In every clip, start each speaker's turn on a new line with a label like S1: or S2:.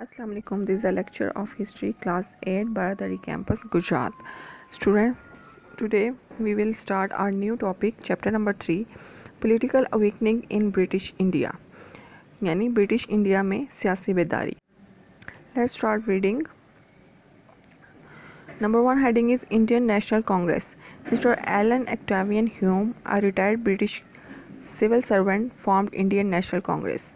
S1: Assalamu alaikum. This is a lecture of history class 8 Baradari campus Gujarat. Student, today we will start our new topic chapter number 3 political awakening in British India यानी British India में सियासी बेदारी. Let's start reading. Number 1 heading is Indian National Congress. Mr. Alan Octavian Hume, a retired British civil servant, formed Indian National Congress.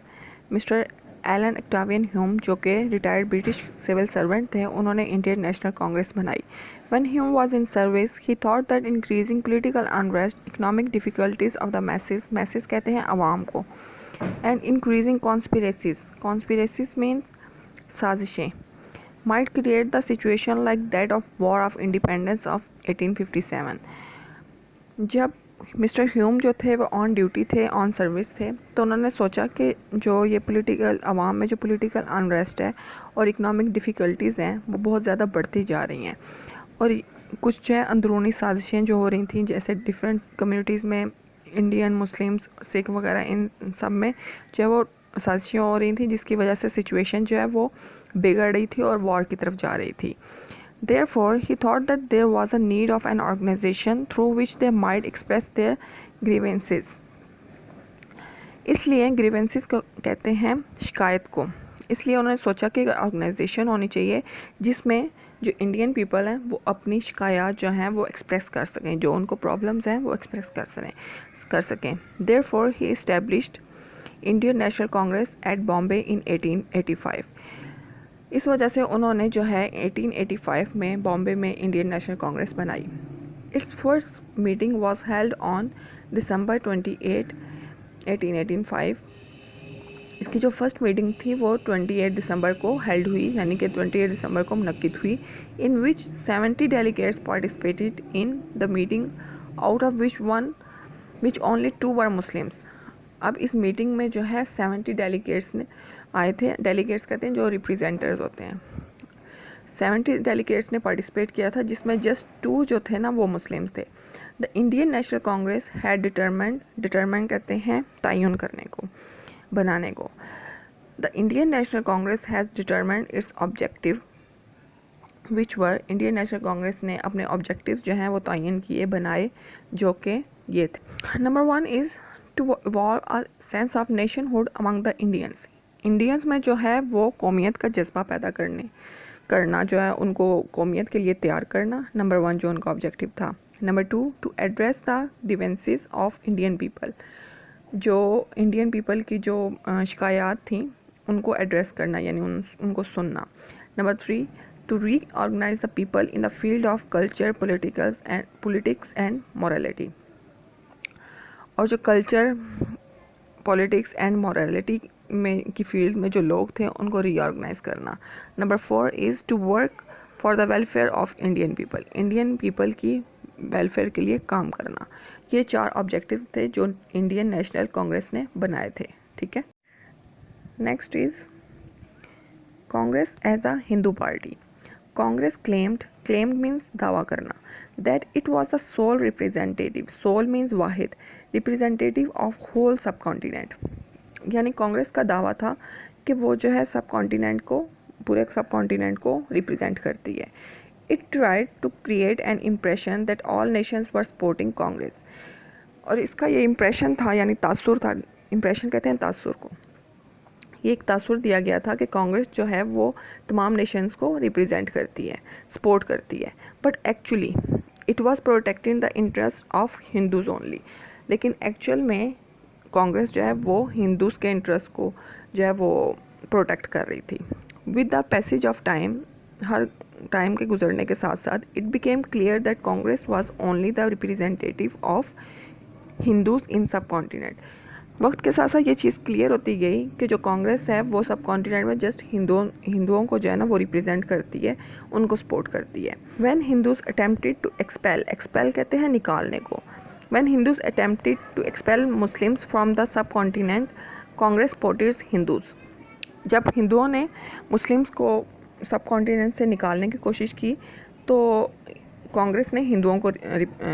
S1: Mr. Allan Octavian Hume जो कि retired British civil servant थे, उन्होंने Indian National Congress बनाई. When Hume was in service he thought that increasing political unrest, economic difficulties of the masses कहते हैं आवाम को, and increasing conspiracies means साजिशें, might create the situation like that of war of independence of 1857. जब mister Hume जो थे वो on duty थे, ऑन सर्विस थे, तो उन्होंने सोचा कि जो ये पॉलिटिकल आवाम में जो पॉलिटिकल अनरेस्ट है और इकोनॉमिक डिफ़िकल्टीज़ हैं वो बहुत ज़्यादा बढ़ती जा रही हैं, और कुछ जो है अंदरूनी साजिशें जो हो रही थी, जैसे डिफरेंट कम्युनिटीज़ में इंडियन, मुस्लिम्स, सिख वगैरह, इन सब में जो है वो साजिशें हो रही थी, जिसकी वजह से सिचुएशन जो है वो बिगड़ रही थी और वॉर की तरफ जा रही थी. Therefore, he thought that there was a need of an organization through which they might express their grievances. इसलिए grievances को कहते हैं शिकायत को. इसलिए उन्होंने सोचा कि ऑर्गेनाइजेशन होनी चाहिए जिसमें जो इंडियन पीपल हैं वो अपनी शिकायत जो हैं वो एक्सप्रेस कर सकें, जो उनको प्रॉब्लम्स हैं वो एक्सप्रेस कर सकें. Therefore, he established Indian National Congress at Bombay in 1885. इस वजह से उन्होंने जो है 1885 में बॉम्बे में इंडियन नेशनल कांग्रेस बनाई. It's first meeting was held on December 28, 1885. इसकी जो फर्स्ट मीटिंग थी वो 28 दिसंबर को हेल्ड हुई, यानी कि 28 दिसंबर को मुनक्किद हुई, इन विच 70 delegates participated in the meeting, out of which only 2 were Muslims. अब इस मीटिंग में जो है 70 डेलीगेट्स ने आए थे. डेलीगेट्स कहते हैं जो रिप्रेजेंटर्स होते हैं. 70 डेलीगेट्स ने पार्टिसिपेट किया था, जिसमें जस्ट 2 जो थे ना वो मुस्लिम्स थे. The Indian National Congress had determent कहते हैं तयन करने को, बनाने को. The Indian National Congress has determent it's objective which were. Indian National Congress ने अपने ऑब्जेक्टिव्स जो हैं वो तयन किए, बनाए, जो कि ये थे. Number 1 is to evolve a sense of nationhood among the Indians में जो है वो कौमियत का जज्बा पैदा करना जो है, उनको कौमियत के लिए तैयार करना. नंबर 1 जो उनका ऑब्जेक्टिव था. Number 2 to address the grievances of Indian people. जो इंडियन पीपल की जो शिकायत थी उनको एड्रेस करना, यानी उनको सुनना. Number 3 to reorganise the people in the field of culture, politics and morality. और जो कल्चर, पॉलिटिक्स एंड मोरालिटी में की फील्ड में जो लोग थे उनको रीऑर्गेनाइज करना. Number 4 is to work for the welfare of Indian people की वेलफेयर के लिए काम करना. ये 4 ऑब्जेक्टिव्स थे जो इंडियन नेशनल कांग्रेस ने बनाए थे. ठीक है. Next is Congress as a Hindu party. Congress claimed means दावा करना, that it was the sole representative, sole means वाहिद, representative of whole subcontinent. यानी कांग्रेस का दावा था कि वो जो है सब कॉन्टिनेंट को, पूरे सब कॉन्टिनेंट को रिप्रेजेंट करती है. It tried to create an impression that all nations were supporting Congress. और इसका ये इम्प्रेशन था, यानी तासुर था. इम्प्रेशन कहते हैं तासुर को. ये एक तासुर दिया गया था कि कांग्रेस जो है वो तमाम नेशंस को रिप्रेजेंट करती है, सपोर्ट करती है. But actually it was protecting the interest of Hindus only. लेकिन एक्चुअल में कांग्रेस जो है वो हिंदूज़ के इंटरेस्ट को जो है वो प्रोटेक्ट कर रही थी. With the passage of time, हर टाइम के गुजरने के साथ साथ, it became clear that Congress was only the representative of Hindus in subcontinent. वक्त के साथ साथ ये चीज़ क्लियर होती गई कि जो कांग्रेस है वो सब कॉन्टिनेंट में जस्ट हिंदुओं को जो है ना वो रिप्रेजेंट करती है, उनको सपोर्ट करती है. When Hindus attempted to expel कहते हैं निकालने को. When Hindus attempted to expel Muslims from the subcontinent, Congress supported Hindus. जब हिंदुओं ने मुस्लिम्स को सब कॉन्टिनेंट से निकालने की कोशिश की तो कांग्रेस ने हिंदुओं को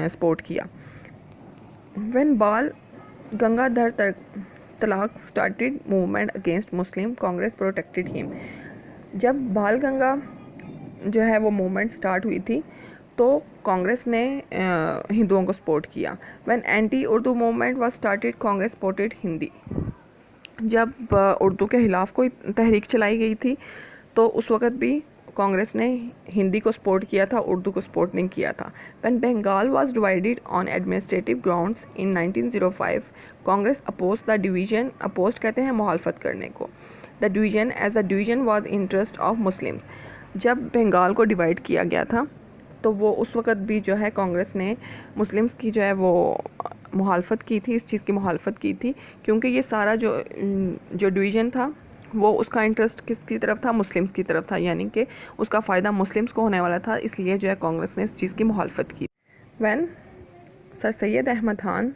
S1: सपोर्ट किया. When बाल गंगाधर तलाक started movement against Muslim, Congress protected him. जब बाल गंगा जो है वो मूवमेंट स्टार्ट हुई थी तो कांग्रेस ने हिंदुओं को सपोर्ट किया। When anti Urdu movement was started Congress supported Hindi. जब उर्दू के ख़िलाफ़ कोई तहरीक चलाई गई थी तो उस वक़्त भी कांग्रेस ने हिंदी को सपोर्ट किया था, उर्दू को सपोर्ट नहीं किया था। When Bengal was divided on administrative grounds in 1905 Congress oppose the division, oppose कहते हैं मुखालफत करने को, the division as the division was interest of Muslims. जब बंगाल को डिवाइड किया गया था तो वो उस वक़्त भी जो है कांग्रेस ने मुस्लिम्स की जो है वो मुखालफत की थी, इस चीज़ की मुखालफत की थी, क्योंकि ये सारा जो डिवीज़न था वो उसका इंटरेस्ट किसकी तरफ था, मुस्लिम्स की तरफ था, यानी कि उसका फ़ायदा मुस्लिम्स को होने वाला था, इसलिए जो है कांग्रेस ने इस चीज़ की मुखालफत की। When sir Syed Ahmed Khan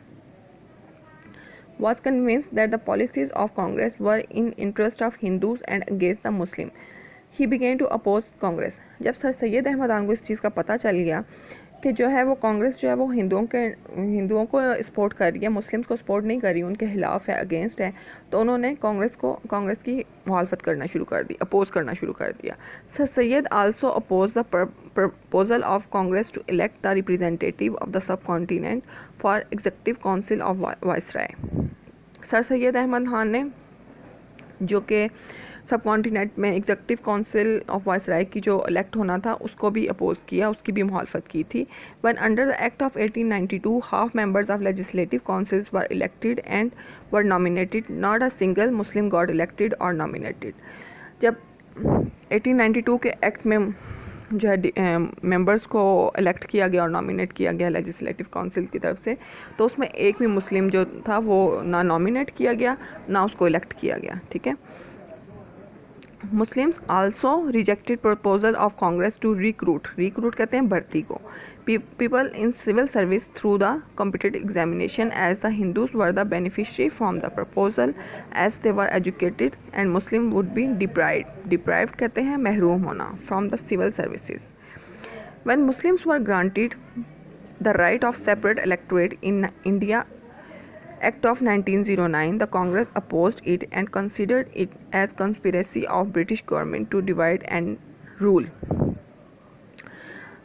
S1: was convinced that the policies of Congress were in interest of Hindus and against the Muslim, he began to oppose Congress। जब सर सैयद अहमद खान को इस चीज़ का पता चल गया कि जो है वो कांग्रेस जो है वो हिंदुओं को सपोर्ट कर रही है, मुस्लिम्स को सपोर्ट नहीं कर रही, उनके खिलाफ है, अगेंस्ट है, तो उन्होंने कांग्रेस की मुखालफत करना शुरू कर दी, अपोज करना शुरू कर दिया। Sir Syed also oppose the proposal of Congress to elect the representative of the subcontinent for executive council of viceroy. Sir Syed Ahmed Khan ने जो कि सब कॉन्टिनेंट में एग्जीक्यूटिव काउंसिल ऑफ वायसराय की जो इलेक्ट होना था उसको भी अपोज किया, उसकी भी मुखालफत की थी। When under the act of 1892 half members of legislative councils were elected and were nominated, not a single Muslim got elected और नॉमिनेटेड। जब 1892 के एक्ट में जो है मेंबर्स को इलेक्ट किया गया और नॉमिनेट किया गया लेजिस्लेटिव काउंसिल की तरफ से, तो उसमें एक भी मुस्लिम जो था वो ना नॉमिनेट किया गया ना उसको इलेक्ट किया गया, ठीक है। Muslims also rejected proposal of Congress to recruit कहते हैं भर्ती को, people in civil service through the competitive examination, as the Hindus were the beneficiary from the proposal as they were educated and Muslim would be deprived कहते हैं महरूम होना from the civil services। When Muslims were granted the right of separate electorate in India Act of 1909, the Congress opposed it and considered it as conspiracy of British government to divide and rule।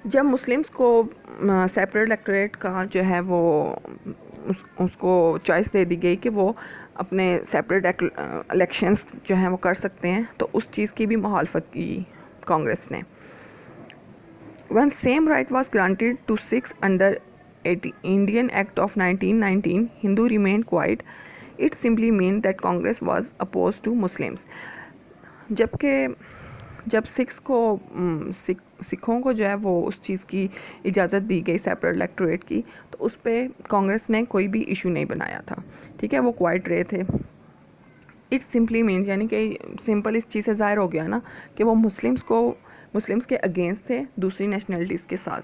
S1: जब Muslims को separate electorate का जो है वो उसको choice दे दी गई कि वो अपने सेपरेट इलेक्शंस जो हैं वो कर सकते हैं, तो उस चीज़ की भी मुखालफत की कांग्रेस ने। When same right was granted to Sikhs under Indian Act of 1919, Hindu remained quiet. It simply meant that Congress was opposed to Muslims। जब सिखों को जो है वो उस चीज़ की इजाज़त दी गई सेपरेट इलेक्टोरेट की, तो उस पर कांग्रेस ने कोई भी इशू नहीं बनाया था, ठीक है, वो क्वाइट रहे थे। इट सिंपली मीन्स यानी कि सिंपल इस चीज़ से ज़ाहिर हो गया ना कि वो मुस्लिम्स के अगेंस्ट थे दूसरी नेशनलिटीज़ के साथ।